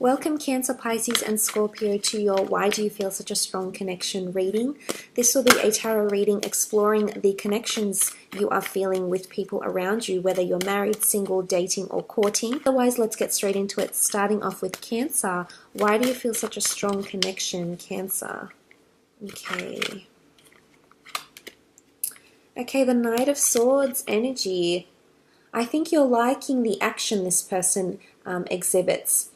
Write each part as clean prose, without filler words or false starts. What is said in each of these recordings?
Welcome Cancer, Pisces and Scorpio to your Why Do You Feel Such a Strong Connection reading. This will be a tarot reading exploring the connections you are feeling with people around you, whether you're married, single, dating or courting. Otherwise, let's get straight into it, starting off with Cancer. Why do you feel such a strong connection, Cancer? Okay, the Knight of Swords energy. I think you're liking the action this person exhibits.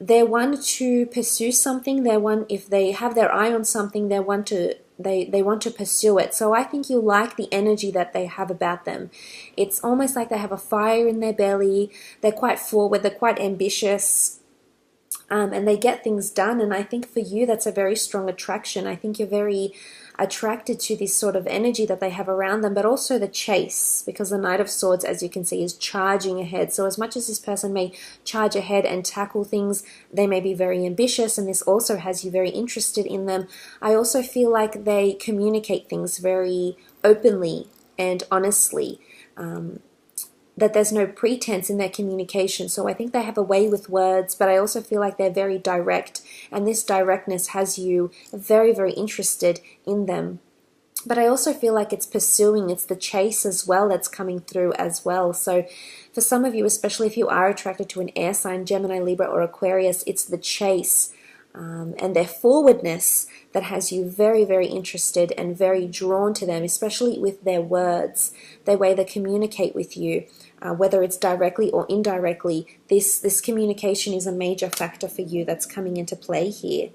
They're one to pursue something. They're one, if they have their eye on something, they want to pursue it. So I think you like the energy that they have about them. It's almost like they have a fire in their belly. They're quite forward. They're quite ambitious, and they get things done. And I think for you, that's a very strong attraction. I think you're very attracted to this sort of energy that they have around them, but also the chase, because the Knight of Swords, as you can see, is charging ahead. So as much as this person may charge ahead and tackle things, they may be very ambitious, and this also has you very interested in them. I also feel like they communicate things very openly and honestly, that there's no pretense in their communication. So I think they have a way with words, but I also feel like they're very direct, and this directness has you very, very interested in them. But I also feel like it's pursuing, it's the chase as well that's coming through as well. So for some of you, especially if you are attracted to an air sign, Gemini, Libra or Aquarius, it's the chase and their forwardness that has you very, very interested and very drawn to them, especially with their words, the way they communicate with you, whether it's directly or indirectly. This communication is a major factor for you that's coming into play here.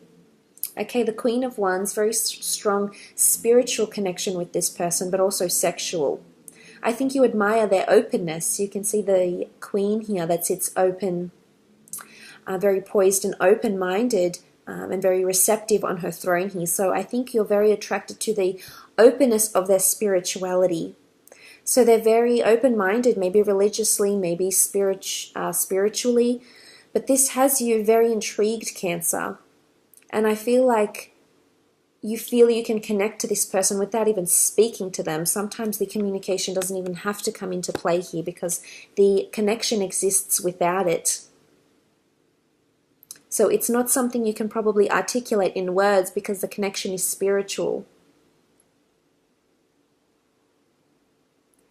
Okay, the Queen of Wands, very strong spiritual connection with this person, but also sexual. I think you admire their openness. You can see the Queen here that sits open, very poised and open-minded, and very receptive on her throne here. So I think you're very attracted to the openness of their spirituality. So they're very open-minded, maybe religiously, maybe spiritually, but this has you very intrigued, Cancer. And I feel like you can connect to this person without even speaking to them. Sometimes the communication doesn't even have to come into play here because the connection exists without it. So it's not something you can probably articulate in words because the connection is spiritual.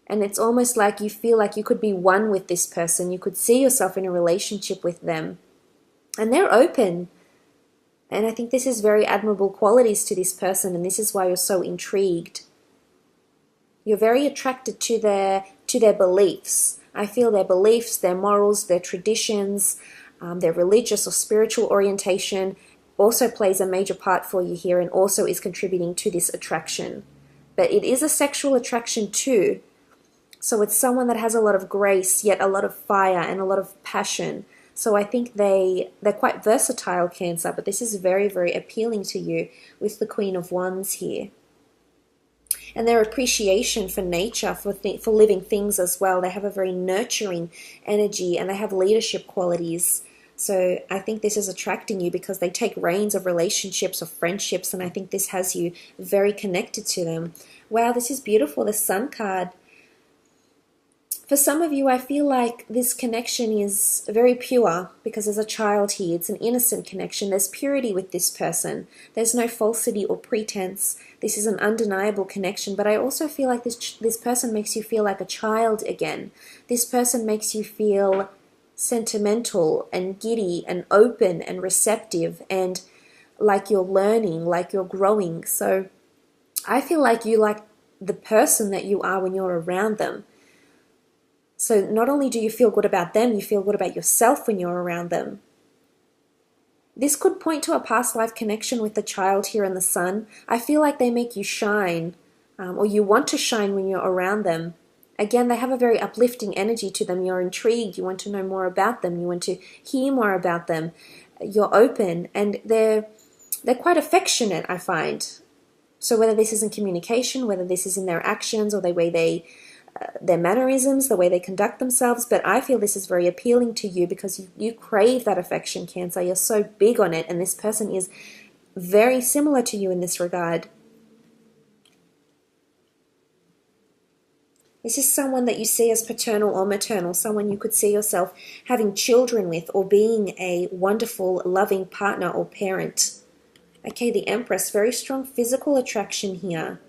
And it's almost like you feel like you could be one with this person. You could see yourself in a relationship with them. And they're open. And I think this is very admirable qualities to this person, and this is why you're so intrigued. You're very attracted to their beliefs. I feel their beliefs, their morals, their traditions, their religious or spiritual orientation also plays a major part for you here and also is contributing to this attraction. But it is a sexual attraction too. So it's someone that has a lot of grace, yet a lot of fire and a lot of passion. So I think they're quite versatile, Cancer, but this is very, very appealing to you with the Queen of Wands here. And their appreciation for nature, for living things as well. They have a very nurturing energy and they have leadership qualities. So I think this is attracting you because they take reins of relationships or friendships, and I think this has you very connected to them. Wow, this is beautiful, the Sun card. For some of you, I feel like this connection is very pure because there's a child here. It's an innocent connection. There's purity with this person. There's no falsity or pretense. This is an undeniable connection. But I also feel like this person makes you feel like a child again. This person makes you feel sentimental and giddy and open and receptive and like you're learning, like you're growing. So I feel like you like the person that you are when you're around them. So not only do you feel good about them, you feel good about yourself when you're around them. This could point to a past life connection with the child here in the Sun. I feel like they make you shine, or you want to shine when you're around them. Again, they have a very uplifting energy to them. You're intrigued. You want to know more about them. You want to hear more about them. You're open, and they're quite affectionate, I find. So whether this is in communication, whether this is in their actions or the way their mannerisms, the way they conduct themselves, but I feel this is very appealing to you because you crave that affection, Cancer. You're so big on it, and this person is very similar to you in this regard. This is someone that you see as paternal or maternal, someone you could see yourself having children with or being a wonderful, loving partner or parent. Okay, the Empress, very strong physical attraction here.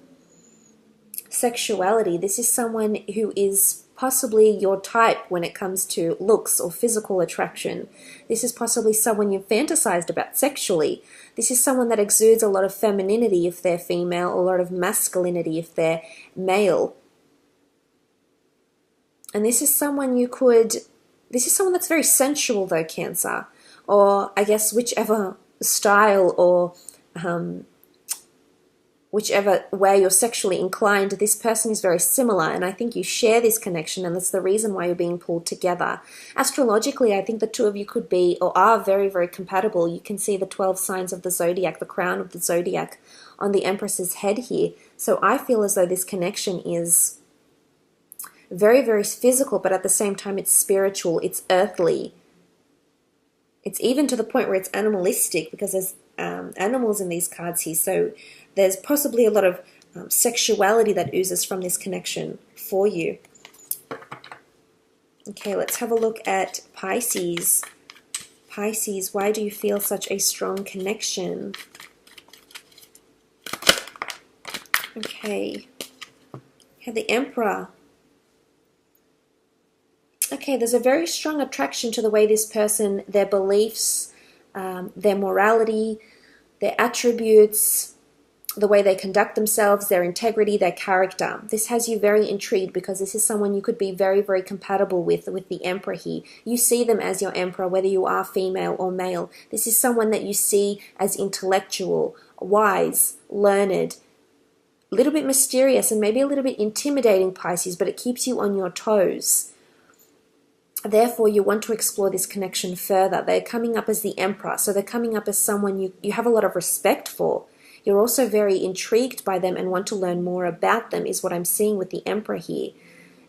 Sexuality, this is someone who is possibly your type when it comes to looks or physical attraction. This is possibly someone you've fantasized about sexually. This is someone that exudes a lot of femininity if they're female, a lot of masculinity if they're male. And this is someone that's very sensual though, Cancer. Or I guess whichever style or whichever way you're sexually inclined, this person is very similar, and I think you share this connection, and that's the reason why you're being pulled together. Astrologically, I think the two of you could be or are very, very compatible. You can see the 12 signs of the zodiac, the crown of the zodiac on the Empress's head here. So I feel as though this connection is very, very physical, but at the same time it's spiritual, it's earthly. It's even to the point where it's animalistic, because there's animals in these cards here. So there's possibly a lot of sexuality that oozes from this connection for you. Okay, let's have a look at Pisces. Pisces, why do you feel such a strong connection? Okay, the Emperor. Okay, there's a very strong attraction to the way this person, their beliefs, their morality, their attributes, the way they conduct themselves, their integrity, their character. This has you very intrigued because this is someone you could be very, very compatible with the Emperor here. You see them as your Emperor, whether you are female or male. This is someone that you see as intellectual, wise, learned, a little bit mysterious, and maybe a little bit intimidating, Pisces, but it keeps you on your toes. Therefore, you want to explore this connection further. They're coming up as the Emperor, so they're coming up as someone you have a lot of respect for. You're also very intrigued by them and want to learn more about them, is what I'm seeing with the Emperor here,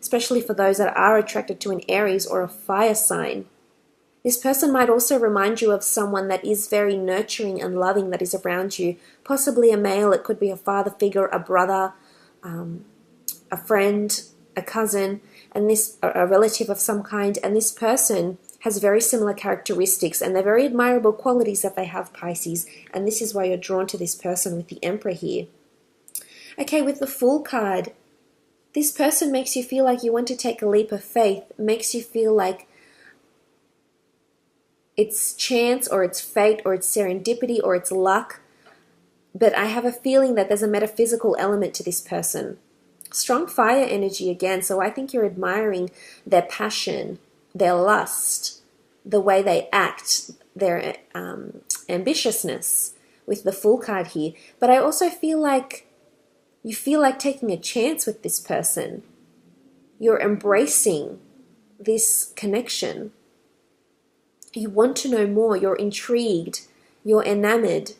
especially for those that are attracted to an Aries or a fire sign. This person might also remind you of someone that is very nurturing and loving that is around you, possibly a male. It could be a father figure, a brother, a friend, a cousin, and a relative of some kind, and this person has very similar characteristics, and they're very admirable qualities that they have, Pisces, and this is why you're drawn to this person with the Emperor here. Okay, with the Fool card, this person makes you feel like you want to take a leap of faith, makes you feel like it's chance or it's fate or it's serendipity or it's luck, but I have a feeling that there's a metaphysical element to this person. Strong fire energy again, so I think you're admiring their passion, their lust, the way they act, their ambitiousness with the Fool card here. But I also feel like you feel like taking a chance with this person. You're embracing this connection. You want to know more. You're intrigued. You're enamored.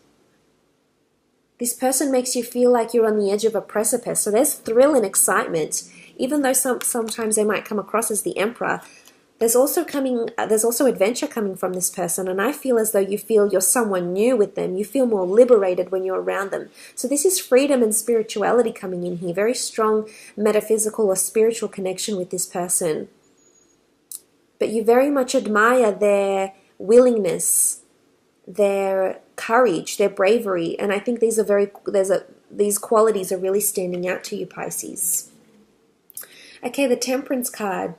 This person makes you feel like you're on the edge of a precipice. So there's thrill and excitement. Even though sometimes they might come across as the Emperor, there's also adventure coming from this person, and I feel as though you feel you're someone new with them. You feel more liberated when you're around them. So this is freedom and spirituality coming in here. Very strong metaphysical or spiritual connection with this person. But you very much admire their willingness, their courage, their bravery, and I think these qualities are really standing out to you, Pisces. Okay, the Temperance card.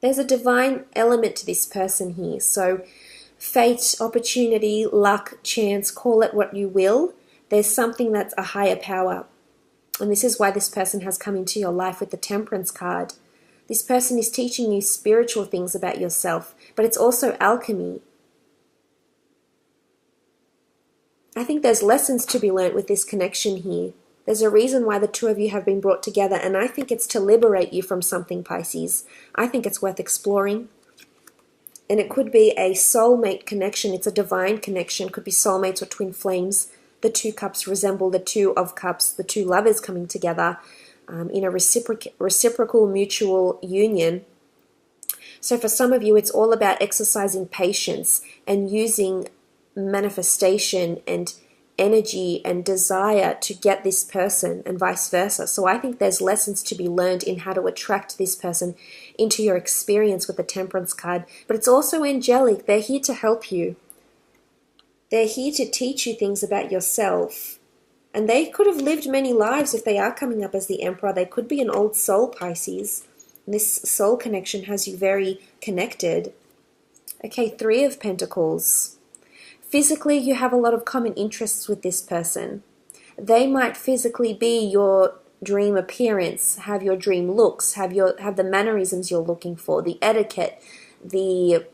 There's a divine element to this person here. So fate, opportunity, luck, chance, call it what you will. There's something that's a higher power. And this is why this person has come into your life with the Temperance card. This person is teaching you spiritual things about yourself, but it's also alchemy. I think there's lessons to be learnt with this connection here. There's a reason why the two of you have been brought together, and I think it's to liberate you from something, Pisces. I think it's worth exploring. And it could be a soulmate connection. It's a divine connection. It could be soulmates or twin flames. The two cups resemble the two of cups, the two lovers coming together in a reciprocal mutual union. So for some of you, it's all about exercising patience and using manifestation and energy and desire to get this person and vice versa. So I think there's lessons to be learned in how to attract this person into your experience with the Temperance card. But it's also angelic. They're here to help you. They're here to teach you things about yourself. And they could have lived many lives if they are coming up as the Emperor. They could be an old soul, Pisces. And this soul connection has you very connected. Okay, Three of Pentacles. Physically, you have a lot of common interests with this person. They might physically be your dream appearance, have your dream looks, have the mannerisms you're looking for, the etiquette, the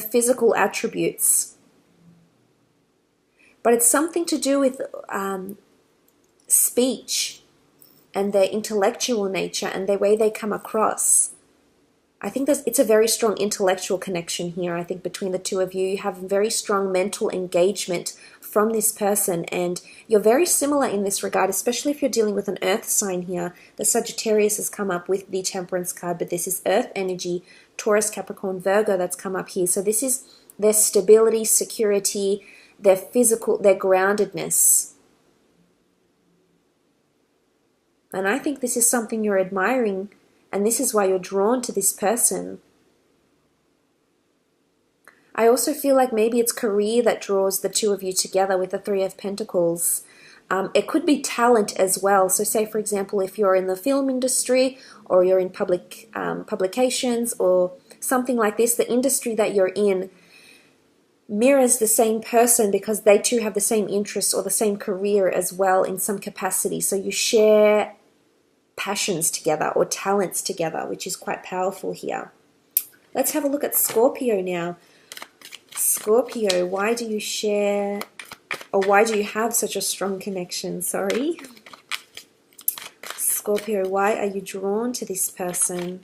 physical attributes. But it's something to do with speech and their intellectual nature and the way they come across. I think it's a very strong intellectual connection here. I think between the two of you, you have very strong mental engagement from this person, and you're very similar in this regard, especially if you're dealing with an earth sign here. The Sagittarius has come up with the Temperance card, but this is earth energy, Taurus, Capricorn, Virgo that's come up here. So this is their stability, security, their physical, their groundedness. And I think this is something you're admiring, and this is why you're drawn to this person. I also feel like maybe it's career that draws the two of you together with the Three of Pentacles. It could be talent as well. So say, for example, if you're in the film industry or you're in publications or something like this, the industry that you're in mirrors the same person because they too have the same interests or the same career as well in some capacity. So you share passions together or talents together, which is quite powerful here. Let's have a look at Scorpio now. Scorpio, why do you share, or why do you have such a strong connection? Sorry. Scorpio, why are you drawn to this person?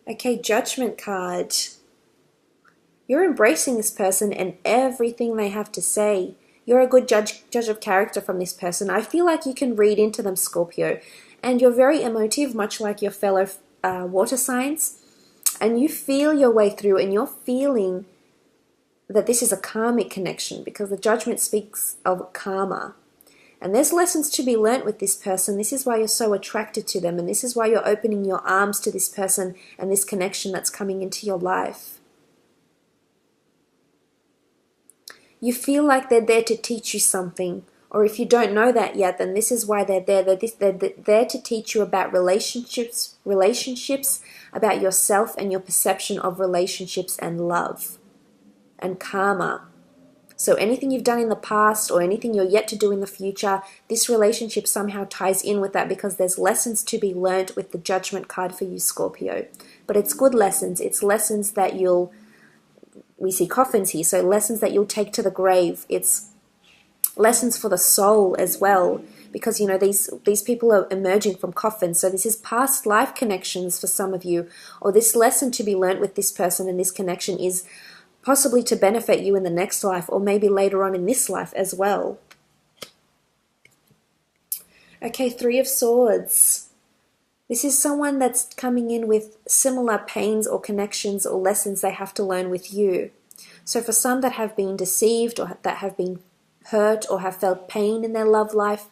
Okay, Judgment card. You're embracing this person and everything they have to say. You're a good judge of character from this person. I feel like you can read into them, Scorpio. And you're very emotive, much like your fellow water signs. And you feel your way through, and you're feeling that this is a karmic connection because the Judgment speaks of karma. And there's lessons to be learnt with this person. This is why you're so attracted to them, and this is why you're opening your arms to this person and this connection that's coming into your life. You feel like they're there to teach you something. Or if you don't know that yet, then this is why they're there. They're there to teach you about relationships, about yourself and your perception of relationships and love and karma. So anything you've done in the past or anything you're yet to do in the future, this relationship somehow ties in with that because there's lessons to be learned with the Judgment card for you, Scorpio. But it's good lessons. It's lessons that we see coffins here, so lessons that you'll take to the grave. It's lessons for the soul as well, because you know these people are emerging from coffins, so this is past life connections for some of you, or this lesson to be learnt with this person and this connection is possibly to benefit you in the next life or maybe later on in this life as well. Okay, Three of Swords. This is someone that's coming in with similar pains or connections or lessons they have to learn with you. So for some that have been deceived or that have been hurt or have felt pain in their love life,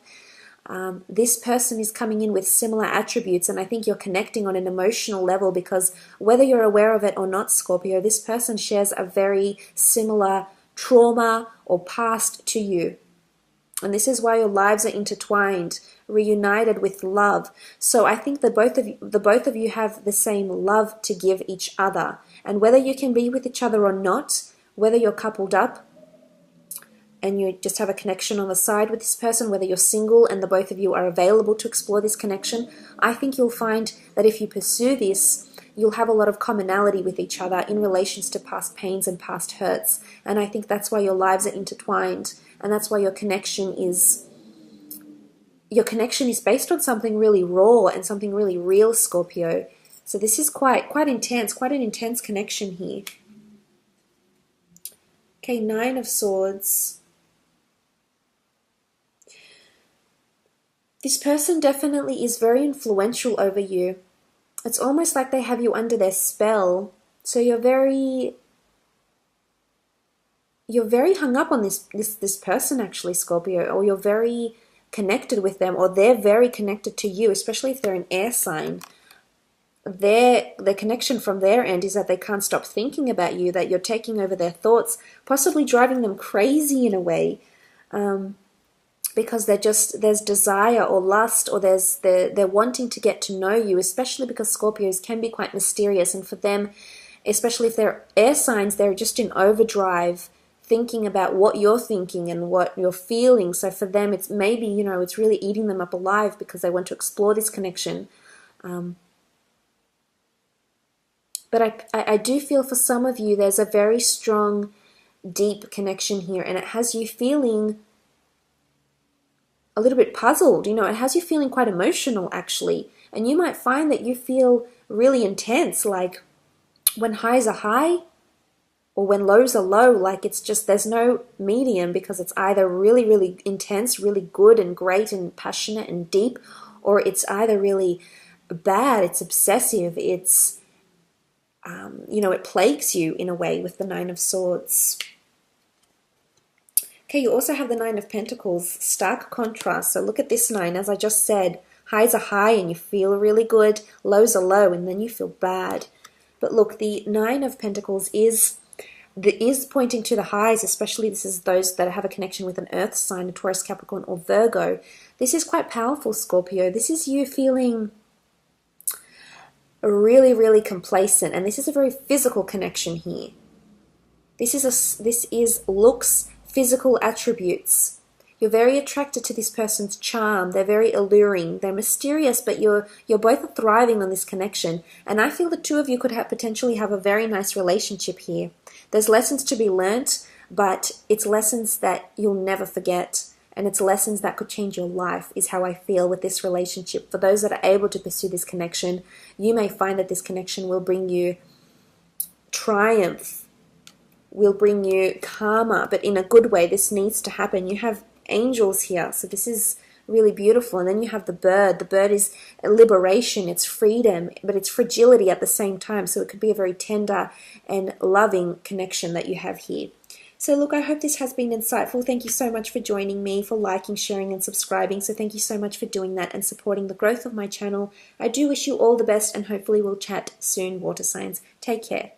this person is coming in with similar attributes, and I think you're connecting on an emotional level because whether you're aware of it or not, Scorpio, this person shares a very similar trauma or past to you. And this is why your lives are intertwined, reunited with love. So I think the both of you have the same love to give each other. And whether you can be with each other or not, whether you're coupled up and you just have a connection on the side with this person, whether you're single and the both of you are available to explore this connection, I think you'll find that if you pursue this, you'll have a lot of commonality with each other in relations to past pains and past hurts. And I think that's why your lives are intertwined. And that's why your connection is based on something really raw and something really real, Scorpio. So this is quite intense, quite an intense connection here. Okay, Nine of Swords. This person definitely is very influential over you. It's almost like they have you under their spell. So you're very you're very hung up on this person actually, Scorpio, or you're very connected with them, or they're very connected to you, especially if they're an air sign. The connection from their end is that they can't stop thinking about you, that you're taking over their thoughts, possibly driving them crazy in a way, because there's desire or lust, or they're wanting to get to know you, especially because Scorpios can be quite mysterious, and for them, especially if they're air signs, they're just in overdrive, thinking about what you're thinking and what you're feeling. So for them, it's maybe, it's really eating them up alive because they want to explore this connection. But I do feel for some of you, there's a very strong, deep connection here, and it has you feeling a little bit puzzled. It has you feeling quite emotional, actually. And you might find that you feel really intense, like when highs are high or when lows are low, like it's just, there's no medium, because it's either really, really intense, really good and great and passionate and deep, or it's either really bad, it's obsessive, it's, it plagues you in a way with the Nine of Swords. Okay, you also have the Nine of Pentacles, stark contrast. So look at this nine, as I just said, highs are high and you feel really good, lows are low and then you feel bad. But look, the Nine of Pentacles is pointing to the highs, especially this is those that have a connection with an earth sign, a Taurus, Capricorn, or Virgo. This is quite powerful, Scorpio. This is you feeling really, really complacent, and this is a very physical connection here. This is looks, physical attributes. You're very attracted to this person's charm. They're very alluring. They're mysterious, but you're both thriving on this connection. And I feel the two of you could potentially have a very nice relationship here. There's lessons to be learnt, but it's lessons that you'll never forget. And it's lessons that could change your life, is how I feel with this relationship. For those that are able to pursue this connection, you may find that this connection will bring you triumph, will bring you karma, but in a good way. This needs to happen. You have angels here, so this is really beautiful. And then you have the bird. The bird is liberation, it's freedom, but it's fragility at the same time. So it could be a very tender and loving connection that you have here. So look, I hope this has been insightful. Thank you so much for joining me, for liking, sharing, and subscribing. So thank you so much for doing that and supporting the growth of my channel. I do wish you all the best, and hopefully we'll chat soon, water signs. Take care.